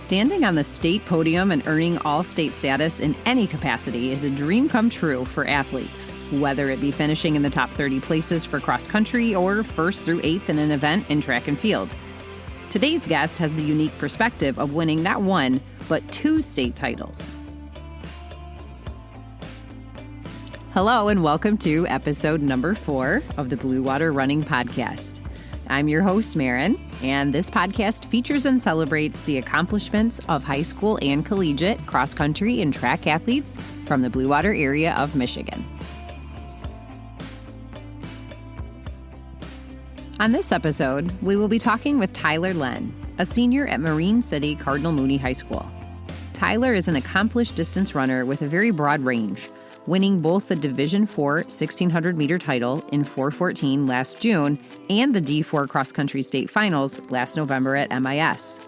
Standing on the state podium and earning all-state status in any capacity is a dream come true for athletes, whether it be finishing in the top 30 places for cross country or first through eighth in an event in track and field. Today's guest has the unique perspective of winning not one, but two state titles. Hello, and welcome to episode number 4 of the Blue Water Running Podcast. I'm your host, Maren, and this podcast features and celebrates the accomplishments of high school and collegiate cross-country and track athletes from the Blue Water area of Michigan. On this episode, we will be talking with Tyler Lenn, a senior at Marine City Cardinal Mooney High School. Tyler is an accomplished distance runner with a very broad range, winning both the Division IV 1,600-meter title in 4:14 last June and the D4 cross-country state finals last November at MIS.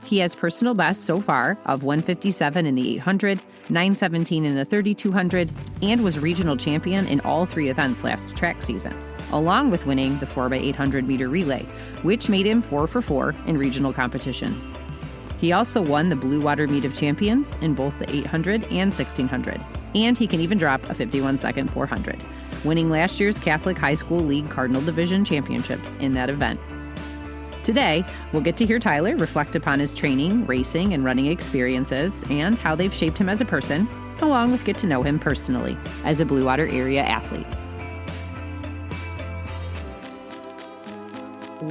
He has personal bests so far of 1:57 in the 800, 9:17 in the 3,200, and was regional champion in all 3 events last track season, along with winning the 4x800-meter relay, which made him 4 for 4 in regional competition. He also won the Blue Water Meet of Champions in both the 800 and 1,600, and he can even drop a 51-second 400, winning last year's Catholic High School League Cardinal Division Championships in that event. Today, we'll get to hear Tyler reflect upon his training, racing, and running experiences and how they've shaped him as a person, along with get to know him personally as a Blue Water area athlete.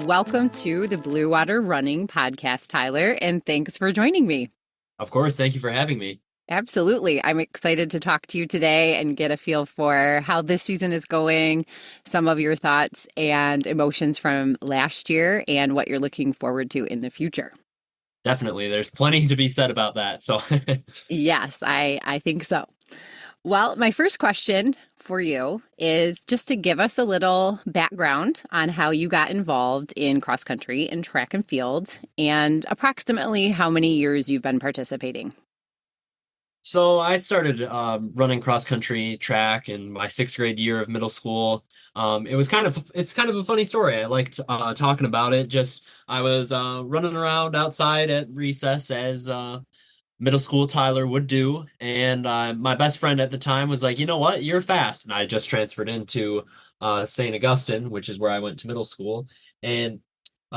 Welcome to the Blue Water Running Podcast, Tyler, and thanks for joining me. Of course. Thank you for having me. Absolutely. I'm excited to talk to you today and get a feel for how this season is going, some of your thoughts and emotions from last year, and what you're looking forward to in the future. Definitely. There's plenty to be said about that. So Yes, I think so. Well, my first question for you is just to give us a little background on how you got involved in cross country and track and field, and approximately how many years you've been participating. So I started running cross country track in my 6th grade year of middle school. It's kind of a funny story. I liked talking about it. I was running around outside at recess as middle school Tyler would do. And my best friend at the time was like, you know what, you're fast. And I just transferred into St. Augustine, which is where I went to middle school. And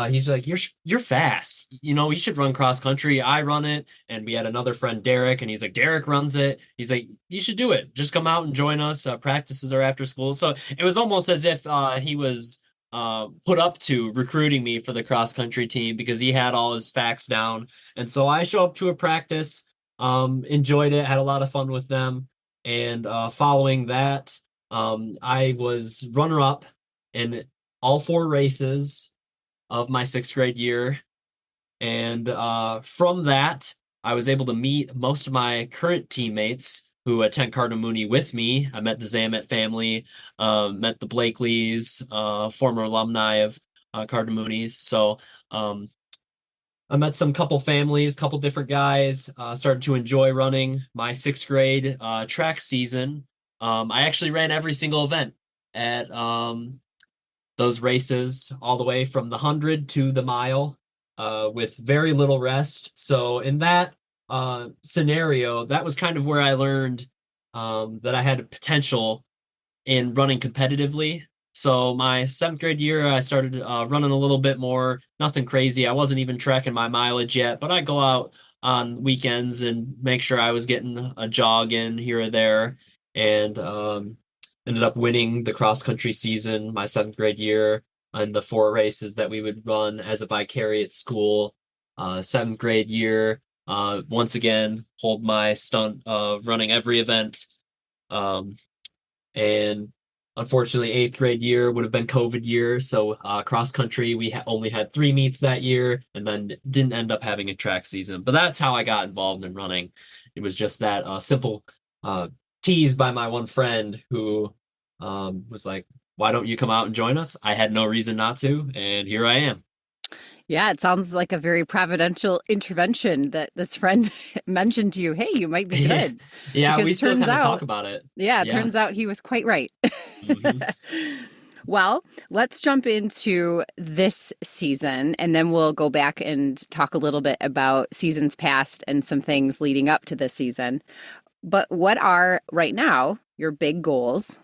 he's like, you're fast. You know, you should run cross country. I run it. And we had another friend, Derek, and he's like, Derek runs it. He's like, you should do it. Just come out and join us. Practices are after school. So it was almost as if he was put up to recruiting me for the cross country team because he had all his facts down. And so I show up to a practice, enjoyed it, had a lot of fun with them. And following that, I was runner-up in all 4 races of my 6th grade year. And from that, I was able to meet most of my current teammates who attend Cardinal Mooney with me. I met the Zamet family, met the Blakeleys, former alumni of Cardinal Mooney's. So I met some couple families, couple different guys, started to enjoy running my 6th grade track season. I actually ran every single event at those races, all the way from the 100 to the mile, with very little rest. So in that scenario, that was kind of where I learned that I had a potential in running competitively. So my 7th grade year, I started running a little bit more, nothing crazy. I wasn't even tracking my mileage yet, but I go out on weekends and make sure I was getting a jog in here or there, and ended up winning the cross country season my 7th grade year and the 4 races that we would run as if I carry at school. 7th grade year, once again, hold my stunt of running every event. And unfortunately, 8th grade year would have been COVID year. So cross country, we only had 3 meets that year and then didn't end up having a track season. But that's how I got involved in running. It was just that simple teased by my one friend who was like, why don't you come out and join us? I had no reason not to, and here I am. Yeah, it sounds like a very providential intervention that this friend mentioned to you. Hey, you might be good. Yeah, we still kind of talk about it. Yeah, it turns out he was quite right. Mm-hmm. Well, let's jump into this season and then we'll go back and talk a little bit about seasons past and some things leading up to this season. But what are right now your big goals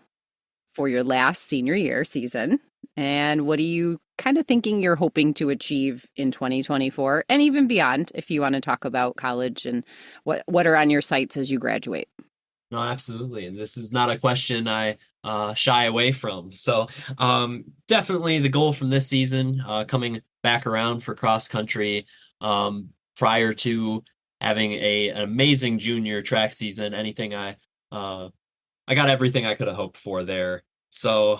for your last senior year season? And what are you kind of thinking you're hoping to achieve in 2024 and even beyond if you want to talk about college and what are on your sights as you graduate? No, absolutely. And this is not a question I shy away from. So definitely the goal from this season, coming back around for cross country, prior to having an amazing junior track season, uh, I got everything I could have hoped for there. So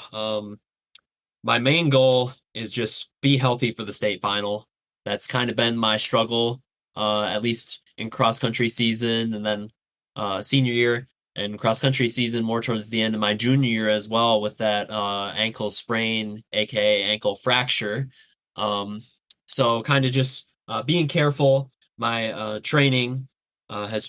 my main goal is just be healthy for the state final. That's kind of been my struggle, at least in cross country season and then senior year and cross country season more towards the end of my junior year as well with that ankle sprain, aka ankle fracture. Um, so kind of just being careful. My training has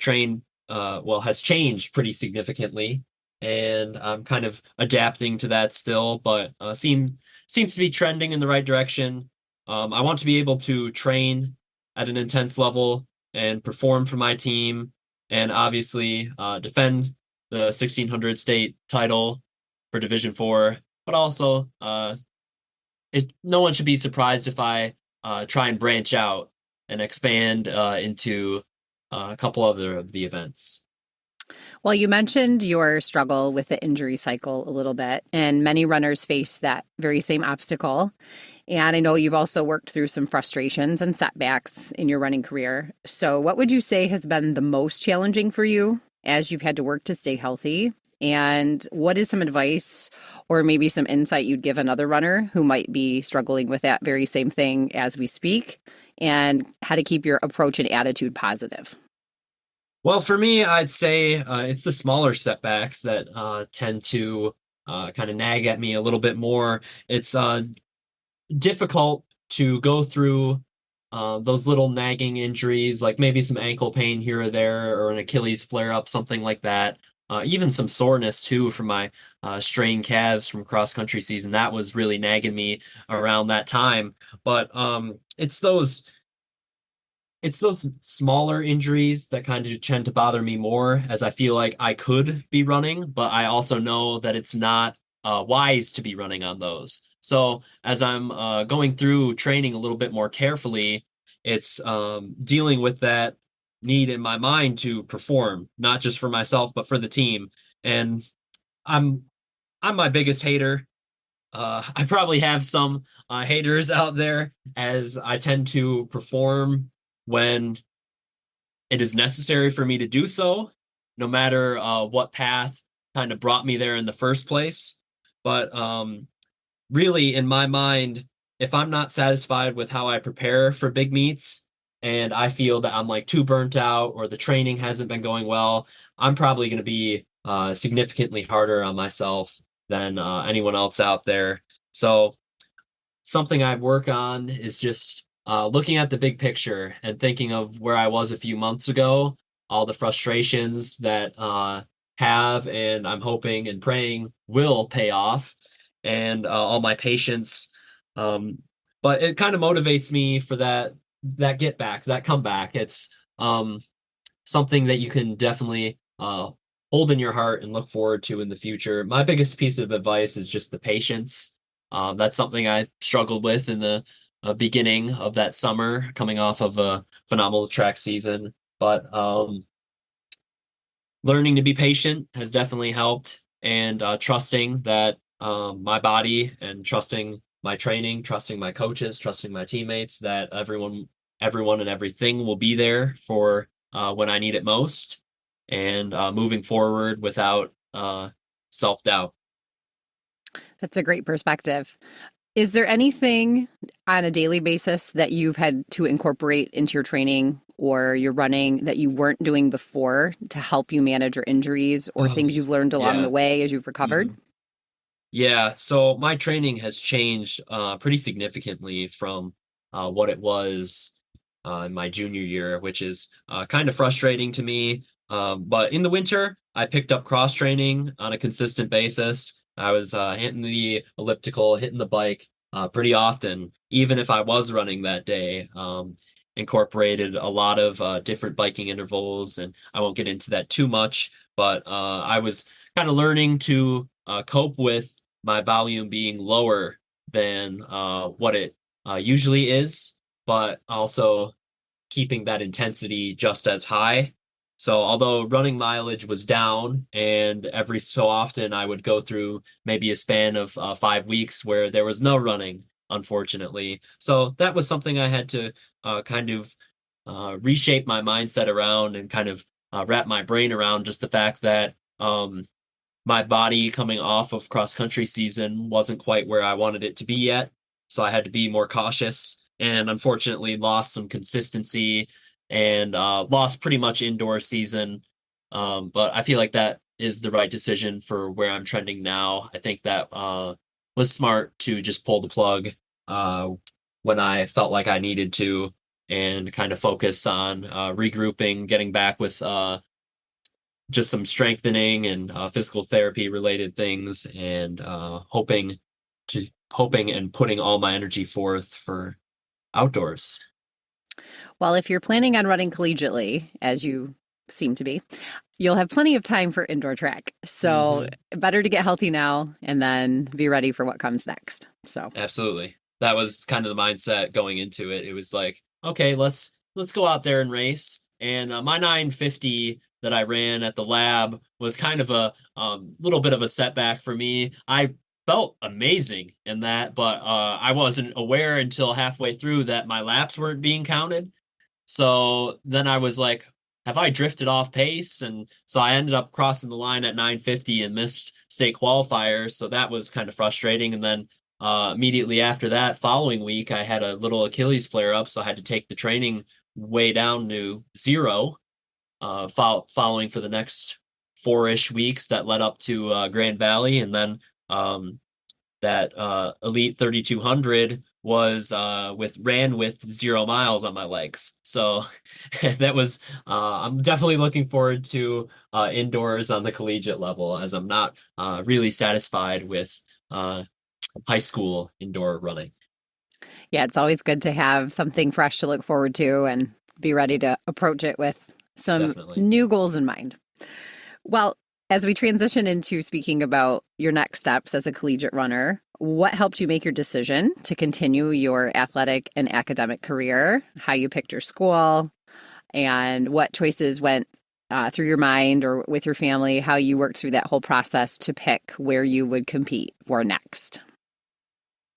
changed pretty significantly, and I'm kind of adapting to that still, but seems to be trending in the right direction. I want to be able to train at an intense level and perform for my team, and obviously defend the 1600 state title for Division 4. But also, no one should be surprised if I try and branch out and expand into a couple other of the events. Well, you mentioned your struggle with the injury cycle a little bit, and many runners face that very same obstacle. And I know you've also worked through some frustrations and setbacks in your running career. So, what would you say has been the most challenging for you as you've had to work to stay healthy? And what is some advice or maybe some insight you'd give another runner who might be struggling with that very same thing as we speak, and how to keep your approach and attitude positive? Well, for me, I'd say it's the smaller setbacks that tend to kind of nag at me a little bit more. It's difficult to go through those little nagging injuries, like maybe some ankle pain here or there, or an Achilles flare up, something like that. Even some soreness too from my strained calves from cross country season. That was really nagging me around that time. But it's those smaller injuries that kind of tend to bother me more, as I feel like I could be running, but I also know that it's not wise to be running on those. So as I'm going through training a little bit more carefully, it's dealing with that need in my mind to perform, not just for myself, but for the team. And I'm I'm my biggest hater. I probably have some haters out there, as I tend to perform when it is necessary for me to do so, no matter what path kind of brought me there in the first place. But really, in my mind, if I'm not satisfied with how I prepare for big meets and I feel that I'm like too burnt out or the training hasn't been going well, I'm probably going to be significantly harder on myself than anyone else out there. So something I work on is just looking at the big picture and thinking of where I was a few months ago, all the frustrations that have, and I'm hoping and praying will pay off, and all my patience. Um, but it kind of motivates me for that get back, that comeback. It's something that you can definitely hold in your heart and look forward to in the future. My biggest piece of advice is just the patience. That's something I struggled with in the beginning of that summer, coming off of a phenomenal track season. But learning to be patient has definitely helped, and trusting that my body and trusting my training, trusting my coaches, trusting my teammates, that everyone and everything will be there for when I need it most, and moving forward without self-doubt. That's a great perspective. Is there anything on a daily basis that you've had to incorporate into your training or your running that you weren't doing before to help you manage your injuries, or Oh, things you've learned along yeah. the way as you've recovered? Mhm. Yeah, so my training has changed pretty significantly from what it was in my junior year, which is kind of frustrating to me. But in the winter, I picked up cross training on a consistent basis. I was hitting the elliptical, hitting the bike pretty often, even if I was running that day. Incorporated a lot of different biking intervals, and I won't get into that too much, but I was kind of learning to cope with my volume being lower than what it usually is, but also keeping that intensity just as high. So although running mileage was down, and every so often I would go through maybe a span of 5 weeks where there was no running, unfortunately. So that was something I had to kind of reshape my mindset around and kind of wrap my brain around, just the fact that my body coming off of cross country season wasn't quite where I wanted it to be yet. So I had to be more cautious, and unfortunately lost some consistency and lost pretty much indoor season. But I feel like that is the right decision for where I'm trending now. I think that was smart to just pull the plug uh, when I felt like I needed to, and kind of focus on regrouping, getting back with just some strengthening and physical therapy related things, and hoping and putting all my energy forth for outdoors. Well, if you're planning on running collegiately, as you seem to be, you'll have plenty of time for indoor track. So Hmm. better to get healthy now and then be ready for what comes next. So, Absolutely. That was kind of the mindset going into it. It was like, okay, let's go out there and race. And my 950 that I ran at the lab was kind of a little bit of a setback for me. I felt amazing in that, but I wasn't aware until halfway through that my laps weren't being counted. So then I was like, have I drifted off pace? And so I ended up crossing the line at 950 and missed state qualifiers. So that was kind of frustrating. And then immediately after that, following week, I had a little Achilles flare up. So I had to take the training way down to zero, following for the next 4-ish weeks that led up to Grand Valley. And then um, that Elite 3200 was ran with 0 miles on my legs. So that was I'm definitely looking forward to indoors on the collegiate level, as I'm not really satisfied with high school indoor running. yeah, it's always good to have something fresh to look forward to and be ready to approach it with some Definitely. new goals in mind. Well, as we transition into speaking about your next steps as a collegiate runner, what helped you make your decision to continue your athletic and academic career, how you picked your school, and what choices went through your mind or with your family, how you worked through that whole process to pick where you would compete for next?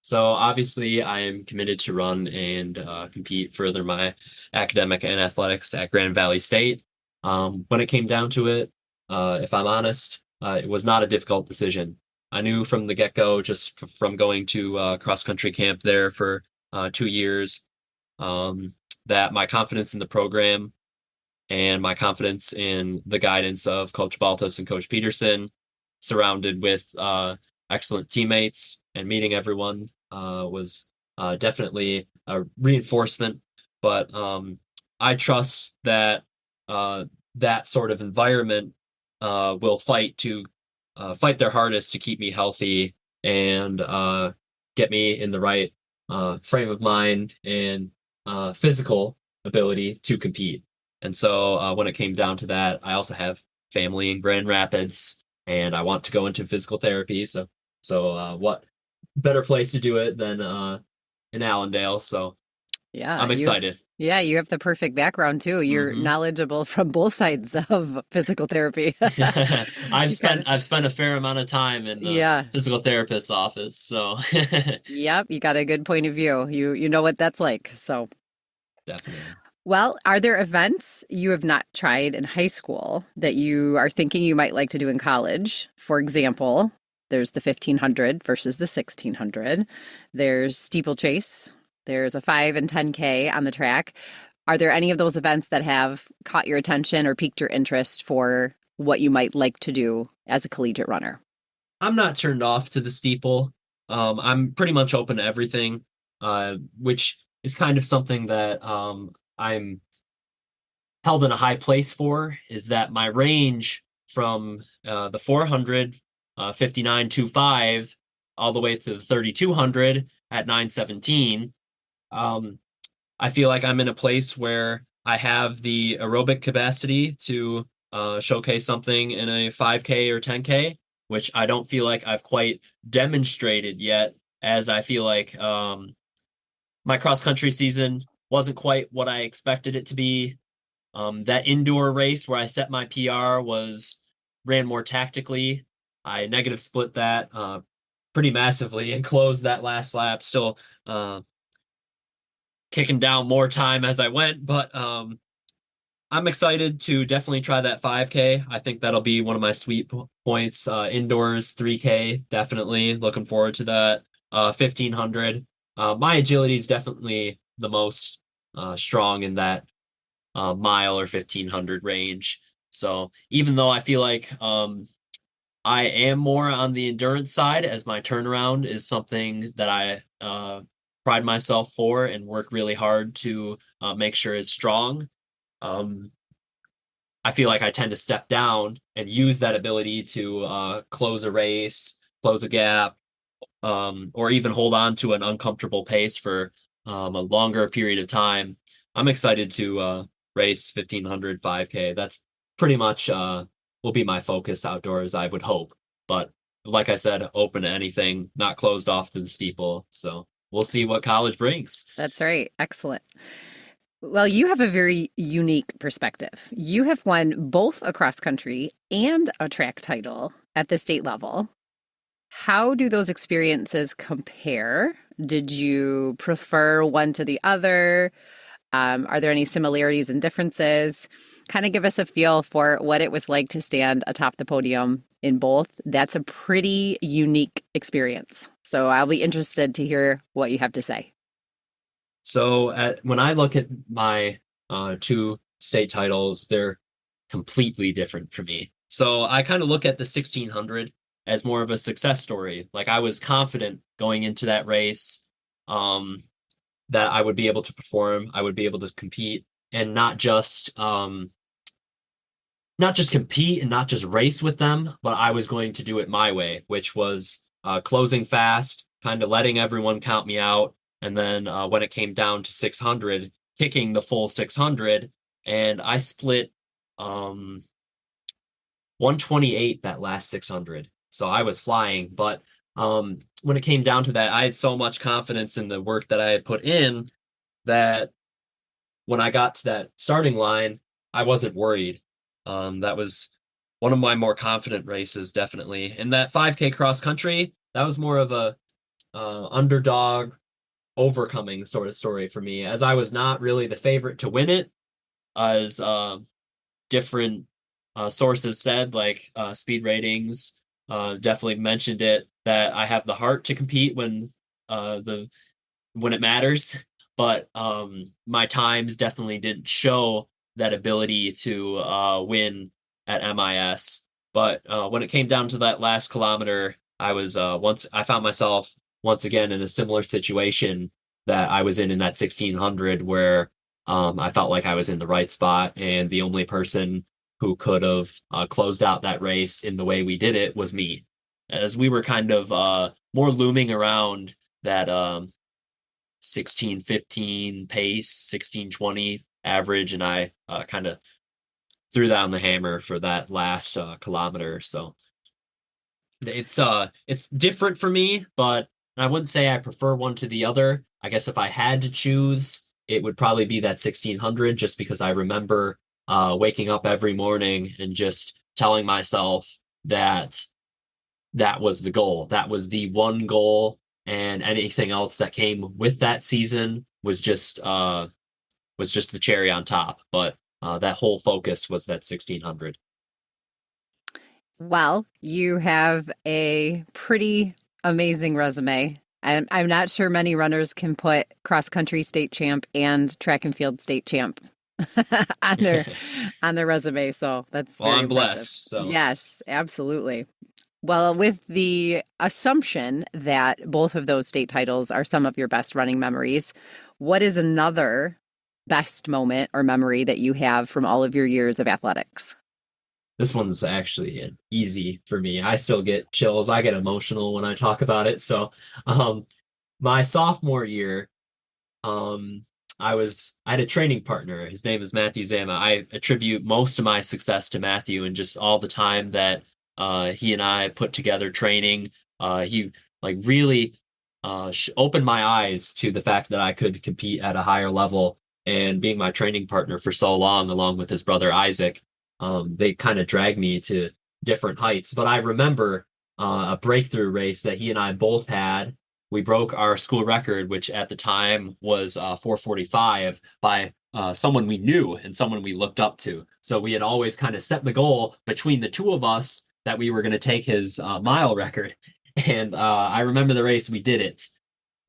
So obviously, I am committed to run and compete further my academic and athletics at Grand Valley State. When it came down to it, if I'm honest, it was not a difficult decision. I knew from the get-go, just from going to cross country camp there for 2 years, um, that my confidence in the program and my confidence in the guidance of Coach Baltus and Coach Peterson, surrounded with excellent teammates and meeting everyone, was definitely a reinforcement. But I trust that uh, that sort of environment will fight their hardest to keep me healthy and get me in the right frame of mind and physical ability to compete. And so when it came down to that, I also have family in Grand Rapids, and I want to go into physical therapy. So what better place to do it than in Allendale? So Yeah, I'm excited. you have the perfect background too. You're Hmm. knowledgeable from both sides of physical therapy. I've You got spent I've spent a fair amount of time in the yeah. physical therapist's office, so Yep, you got a good point of view. You know what that's like. So, definitely. well, are there events you have not tried in high school that you are thinking you might like to do in college? For example, there's the 1500 versus the 1600. There's steeplechase. There's a 5 and 10K on the track. Are there any of those events that have caught your attention or piqued your interest for what you might like to do as a collegiate runner? I'm not turned off to the steeple. I'm pretty much open to everything, which is kind of something that I'm held in a high place for, is that my range from the 400 59.25 all the way to the 3200 at 9:17. Um, I feel like I'm in a place where I have the aerobic capacity to showcase something in a 5K or 10K, which I don't feel like I've quite demonstrated yet, as I feel like my cross country season wasn't quite what I expected it to be. That indoor race where I set my PR was ran more tactically. I negative split that pretty massively and closed that last lap. Still kicking down more time as I went, but I'm excited to definitely try that 5K. I think that'll be one of my sweet points. Indoors 3K, definitely looking forward to that. 1500. My agility is definitely the most strong in that mile or 1500 range. So even though I feel like I am more on the endurance side, as my turnaround is something that I pride myself for and work really hard to make sure is strong. Um, I feel like I tend to step down and use that ability to close a race, close a gap, or even hold on to an uncomfortable pace for a longer period of time. I'm excited to race 1500 5K. That's pretty much will be my focus outdoors, I would hope. But like I said, open to anything, not closed off to the steeple. So we'll see what college brings. That's right. Excellent. Well, you have a very unique perspective. You have won both a cross country and a track title at the state level. How do those experiences compare? Did you prefer one to the other? Are there any similarities and differences? Kind of give us a feel for what it was like to stand atop the podium in both. That's a pretty unique experience. So I'll be interested to hear what you have to say. So when I look at my two state titles, they're completely different for me. So I kind of look at the 1600 as more of a success story. Like I was confident going into that race that I would be able to perform, I would be able to compete, and not just compete and not just race with them, but I was going to do it my way, which was closing fast, kind of letting everyone count me out. And then when it came down to 600, kicking the full 600, and I split 128 that last 600. So I was flying. But when it came down to that, I had so much confidence in the work that I had put in that when I got to that starting line, I wasn't worried. That was one of my more confident races, definitely. And that 5K cross country, that was more of a underdog overcoming sort of story for me, as I was not really the favorite to win it, as different sources said, like speed ratings, definitely mentioned it that I have the heart to compete the when it matters. But my times definitely didn't show that ability to win at MIS. But when it came down to that last kilometer, I found myself once again in a similar situation that I was in that 1600, where I felt like I was in the right spot, and the only person who could have closed out that race in the way we did it was me, as we were kind of more looming around that 16:15 pace, 16:20 average, and I kind of threw down the hammer for that last kilometer. So it's different for me, but I wouldn't say I prefer one to the other. I guess if I had to choose, it would probably be that 1600, just because I remember waking up every morning and just telling myself that that was the goal. That was the one goal, and anything else that came with that season was just the cherry on top. But that whole focus was that 1600. Well, you have a pretty amazing resume. I'm not sure many runners can put cross country state champ and track and field state champ on their resume. So that's Well, very I'm impressive. blessed. So Yes, absolutely. Well, with the assumption that both of those state titles are some of your best running memories, what is another best moment or memory that you have from all of your years of athletics? This one's actually easy for me. I still get chills. I get emotional when I talk about it. So, um, my sophomore year, um, I had a training partner. His name is Matthew Zama. I attribute most of my success to Matthew and just all the time that he and I put together training. He like really opened my eyes to the fact that I could compete at a higher level. And being my training partner for so long, along with his brother Isaac, they kind of dragged me to different heights. But I remember a breakthrough race that he and I both had. We broke our school record, which at the time was 4:45 by someone we knew and someone we looked up to. So we had always kind of set the goal between the two of us that we were going to take his mile record. And I remember the race, we did it.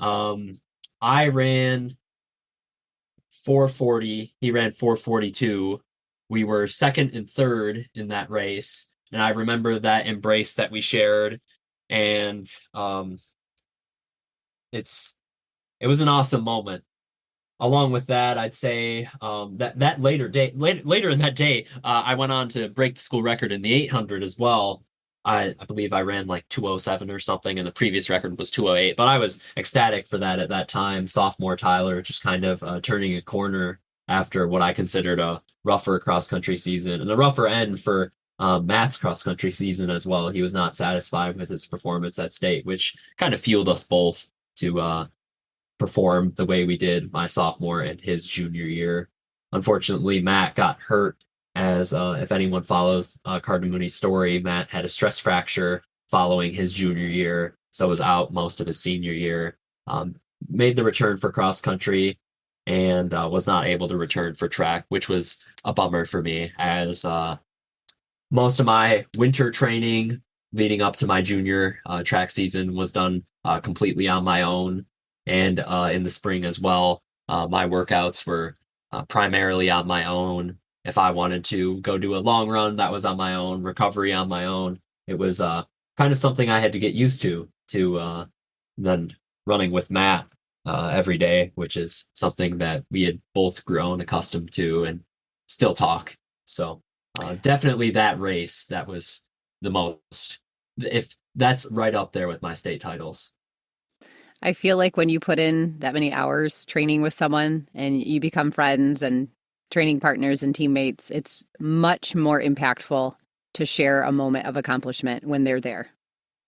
Um, I ran 4:40, he ran 4:42. We were second and third in that race. And I remember that embrace that we shared. And it's it was an awesome moment. Along with that, I'd say that later in that day, I went on to break the school record in the 800 as well. I believe I ran like 207 or something, and the previous record was 208. But I was ecstatic for that at that time. Sophomore Tyler just kind of turning a corner after what I considered a rougher cross country season and a rougher end for Matt's cross country season as well. He was not satisfied with his performance at state, which kind of fueled us both to perform the way we did my sophomore and his junior year. Unfortunately, Matt got hurt as if anyone follows Cardinal Mooney's story, Matt had a stress fracture following his junior year, so was out most of his senior year. Made the return for cross country and was not able to return for track, which was a bummer for me as most of my winter training leading up to my junior track season was done completely on my own. And in the spring as well, my workouts were primarily on my own. If I wanted to go do a long run, that was on my own, recovery on my own. It was kind of something I had to get used to then running with Matt every day, which is something that we had both grown accustomed to and still talk. So definitely that race, that was the most, if that's right up there with my state titles. I feel like when you put in that many hours training with someone and you become friends and training partners and teammates, it's much more impactful to share a moment of accomplishment when they're there.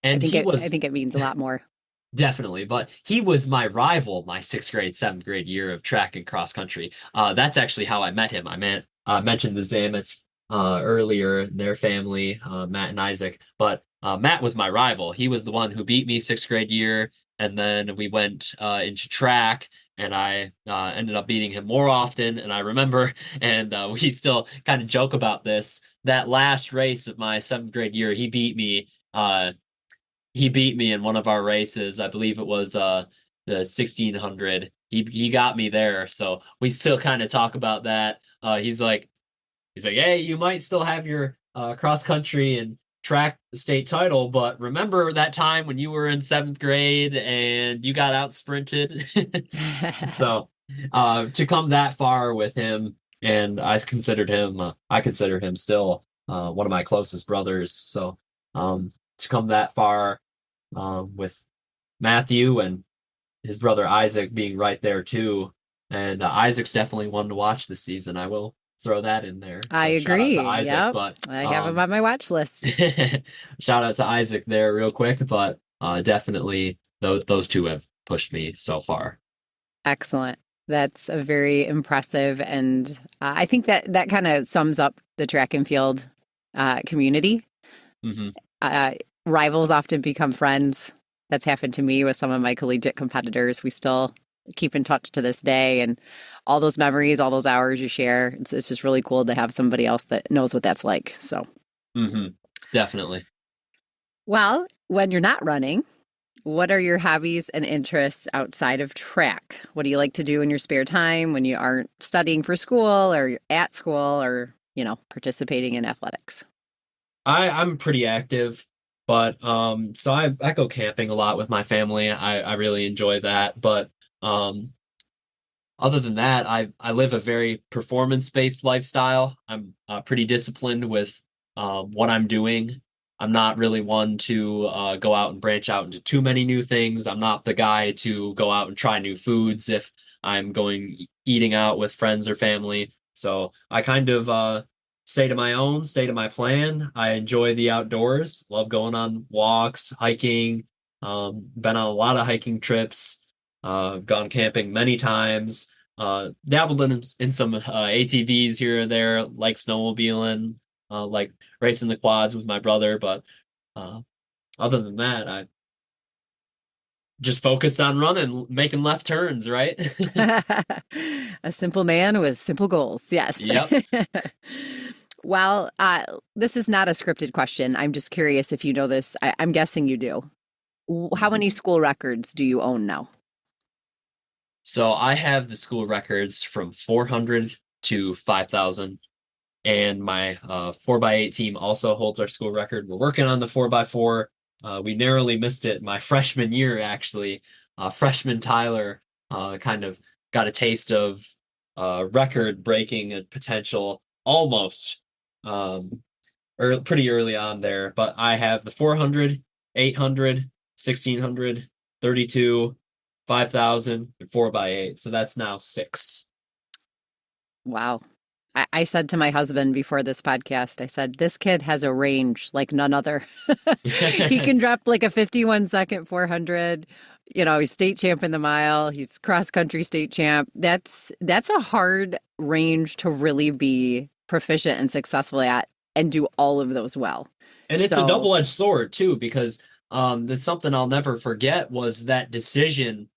And he I was think it means a lot more. definitely, but he was my rival my sixth grade, seventh grade year of track and cross country. That's actually how I met him. Mentioned the Zamets earlier, their family, Matt and Isaac, but Matt was my rival. He was the one who beat me sixth grade year, and then we went into track, and I ended up beating him more often. And I remember, and we still kind of joke about this, that last race of my seventh grade year, he beat me. He beat me in one of our races. I believe it was the 1600. He got me there, so we still kind of talk about that. He's like, hey, you might still have your cross country and track state title, but remember that time when you were in seventh grade and you got out sprinted. So to come that far with him, and I consider him still one of my closest brothers. So to come that far with Matthew and his brother Isaac being right there too. And Isaac's definitely one to watch this season. I will throw that in there. I So shout out to agree. Isaac, Yep. but I have him on my watch list. shout out to Isaac there real quick, but definitely those two have pushed me so far. Excellent. That's a very impressive, and I think that kind of sums up the track and field community. Hmm. Uh, Rivals often become friends. That's happened to me with some of my collegiate competitors. We still keep in touch to this day, and all those memories, all those hours you share, it's just really cool to have somebody else that knows what that's like. So, Definitely. well, when you're not running, what are your hobbies and interests outside of track? What do you like to do in your spare time when you aren't studying for school or you're at school or, participating in athletics? I'm pretty active, but so I go camping a lot with my family. I really enjoy that, but um other than that, I live a very performance-based lifestyle. I'm pretty disciplined with what I'm doing. I'm not really one to go out and branch out into too many new things. I'm not the guy to go out and try new foods if I'm going eating out with friends or family. So I kind of stay to my own, stay to my plan. I enjoy the outdoors, love going on walks, hiking, been on a lot of hiking trips, gone camping many times, dabbled in some ATVs here and there, like snowmobiling, like racing the quads with my brother. But uh, other than that, I just focused on running, making left turns, right? A simple man with simple goals. Yes. Yep. Well, this is not a scripted question. I'm just curious if you know this. I'm guessing you do. How many school records do you own now? So I have the school records from 400 to 5,000, and my 4x8 team also holds our school record. We're working on the 4x4. We narrowly missed it my freshman year, actually. Freshman Tyler kind of got a taste of record breaking potential almost pretty early on there. But I have the 400, 800, 1600, 32, 5,000, and 4x8. So that's now six. Wow. I said to my husband before this podcast, I said, this kid has a range like none other. He can drop like a 51-second 400. He's state champ in the mile. He's cross country state champ. That's a hard range to really be proficient and successful at and do all of those well. And it's a So, double-edged sword too, because that's something I'll never forget was that decision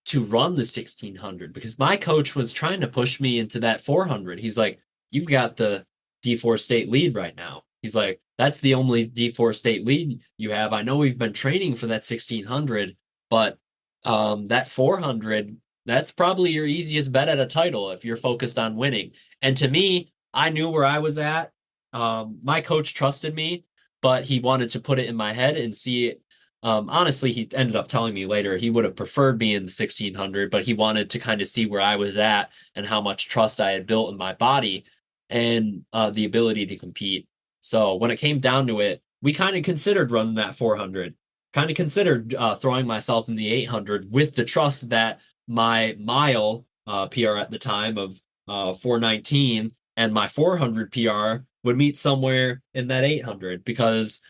to run the 1600, because my coach was trying to push me into that 400. He's like, you've got the D4 state lead right now. He's like, that's the only D4 state lead you have. I know we've been training for that 1600, but that 400, that's probably your easiest bet at a title if you're focused on winning. And to me, I knew where I was at. My coach trusted me, but he wanted to put it in my head and see it. Honestly, he ended up telling me later he would have preferred me in the 1600, but he wanted to kind of see where I was at and how much trust I had built in my body and the ability to compete. So when it came down to it, we kind of considered running that 400, kind of considered throwing myself in the 800 with the trust that my mile PR at the time of 419 and my 400 PR would meet somewhere in that 800, because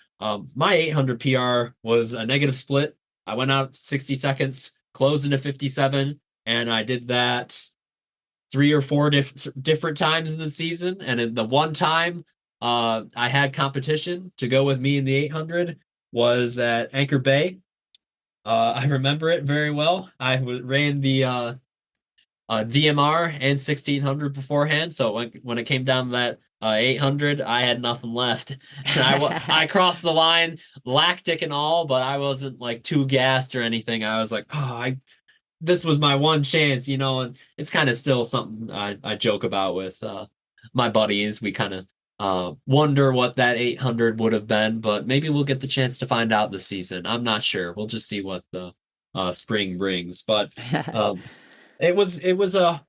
my 800 PR was a negative split. I went out 60 seconds, closed into 57, and I did that three or four different times in the season. And in the one time I had competition to go with me in the 800 was at Anchor Bay. I remember it very well. I ran the DMR and 1600 beforehand. So when it came down to that 800, I had nothing left. And I crossed the line, lactic and all, but I wasn't like too gassed or anything. I was like, this was my one chance, and it's kind of still something I joke about with my buddies. We kind of wonder what that 800 would have been, but maybe we'll get the chance to find out this season. I'm not sure. We'll just see what the spring brings. But it was a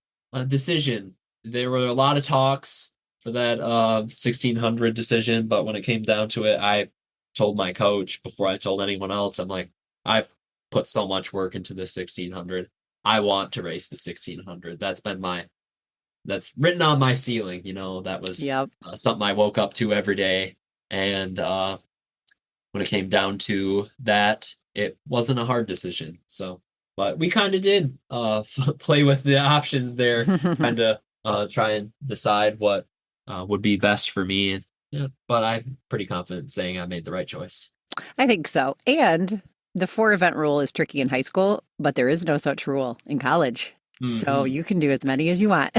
decision. There were a lot of talks for that 1600 decision, but when it came down to it, I told my coach before I told anyone else, I'm like, I've put so much work into this 1600. I want to race the 1600. That's written on my ceiling. That was yep. Something I woke up to every day. And when it came down to that, it wasn't a hard decision. So, but we kind of did play with the options there, kind of try and decide what would be best for me. Yeah, but I'm pretty confident saying I made the right choice. I think so. And the 4 event rule is tricky in high school, but there is no such rule in college. So you can do as many as you want.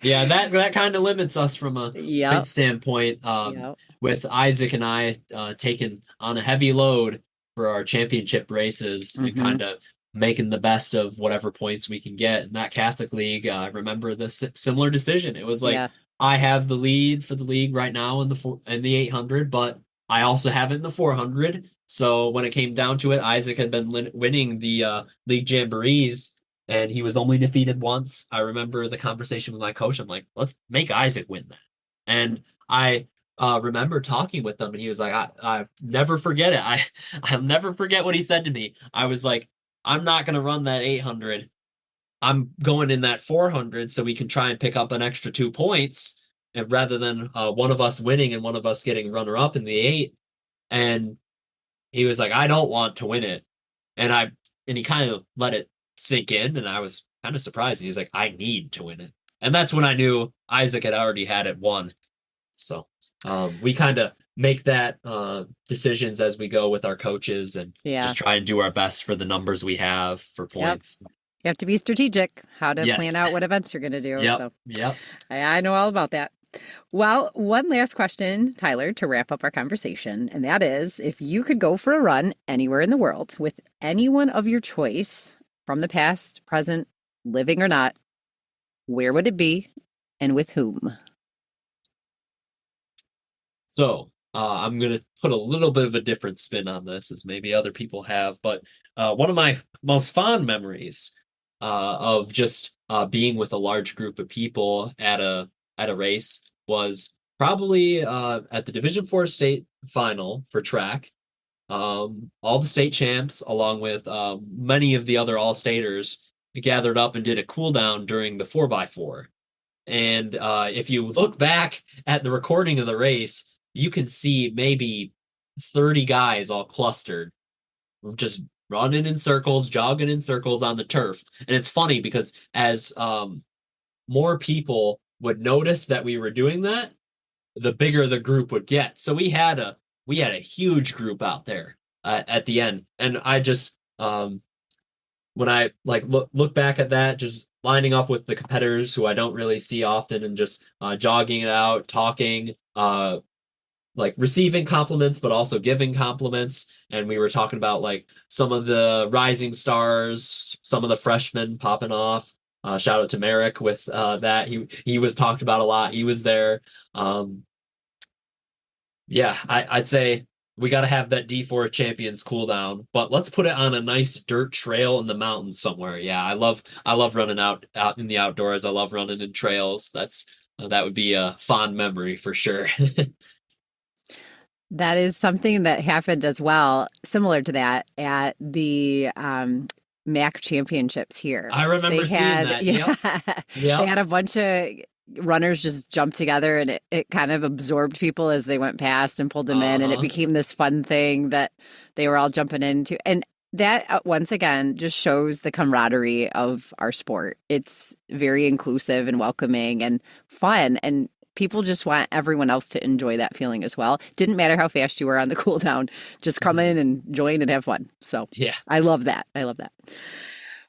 Yeah, that kind of limits us from a Yep. standpoint. Yep. With Isaac and I taking on a heavy load for our championship races and kind of making the best of whatever points we can get in that Catholic League. I remember the similar decision. It was like, I have the lead for the league right now in the 800, but I also have it in the 400. So when it came down to it, Isaac had been winning the league jamborees, and he was only defeated once. I remember the conversation with my coach. I'm like, let's make Isaac win that. And I remember talking with him, and he was like, I never forget it. I'll never forget what he said to me. I was like, I'm not going to run that 800. I'm going in that 400 so we can try and pick up an extra 2 points, and rather than one of us winning and one of us getting runner up in the 8. And he was like, I don't want to win it. And he kind of let it sink in, and I was kind of surprised. He's like, I need to win it. And that's when I knew Isaac had already had it won. So we kind of make that decisions as we go with our coaches, and just try and do our best for the numbers we have for points. Yep. You have to be strategic, how to plan out what events you're going to do. Yep. So Yep. I know all about that. Well, one last question, Tyler, to wrap up our conversation, and that is, if you could go for a run anywhere in the world with anyone of your choice from the past, present, living or not, where would it be and with whom? So I'm going to put a little bit of a different spin on this, as maybe other people have, but one of my most fond memories of just being with a large group of people at a race was probably at the Division 4 state final for track. All the state champs, along with many of the other all-staters, gathered up and did a cool down during the 4x4. And if you look back at the recording of the race, you can see maybe 30 guys all clustered, just running in circles, jogging in circles on the turf. And it's funny because as more people would notice that we were doing that, the bigger the group would get. So we had a huge group out there at the end. And I just when I look back at that, just lining up with the competitors who I don't really see often, and just jogging it out, talking, receiving compliments, but also giving compliments. And we were talking about some of the rising stars, some of the freshmen popping off. Shout out to Merrick with that. He was talked about a lot. He was there. I'd say we got to have that D4 Champions cool down, but let's put it on a nice dirt trail in the mountains somewhere. Yeah, I love running out in the outdoors. I love running in trails. That would be a fond memory for sure. That is something that happened as well, similar to that, at the MAC championships here. I remember seeing that. Yeah, yep. They had a bunch of runners just jump together, and it kind of absorbed people as they went past and pulled them in, and it became this fun thing that they were all jumping into. And that, once again, just shows the camaraderie of our sport. It's very inclusive and welcoming and fun, and people just want everyone else to enjoy that feeling as well. Didn't matter how fast you were on the cool down, just come in and join and have fun. So yeah, I love that.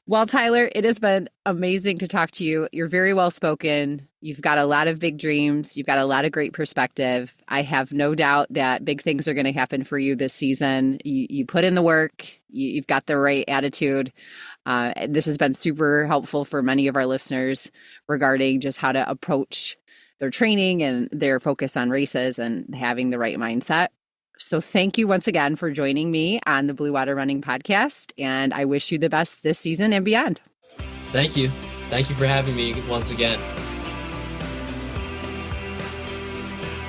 Well, Tyler, it has been amazing to talk to you. You're very well spoken. You've got a lot of big dreams. You've got a lot of great perspective. I have no doubt that big things are going to happen for you this season. You put in the work. You've got the right attitude. This has been super helpful for many of our listeners regarding just how to approach their training and their focus on races and having the right mindset. So thank you once again for joining me on the Blue Water Running Podcast, and I wish you the best this season and beyond. Thank you. Thank you for having me once again.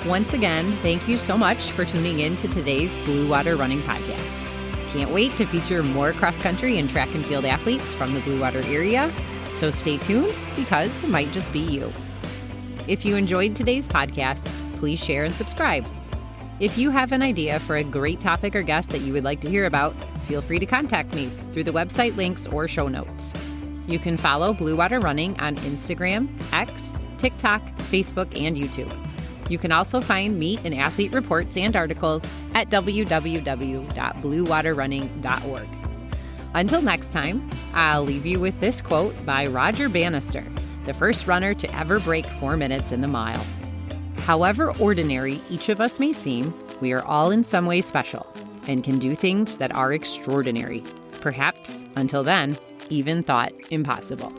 Once again, thank you so much for tuning in to today's Blue Water Running Podcast. Can't wait to feature more cross-country and track and field athletes from the Blue Water area, so stay tuned because it might just be you. If you enjoyed today's podcast, please share and subscribe. If you have an idea for a great topic or guest that you would like to hear about, feel free to contact me through the website links or show notes. You can follow Blue Water Running on Instagram, X, TikTok, Facebook, and YouTube. You can also find meet and athlete reports and articles at www.bluewaterrunning.org. Until next time, I'll leave you with this quote by Roger Bannister, the first runner to ever break 4 minutes in the mile. However ordinary each of us may seem, we are all in some way special and can do things that are extraordinary, perhaps, until then, even thought impossible.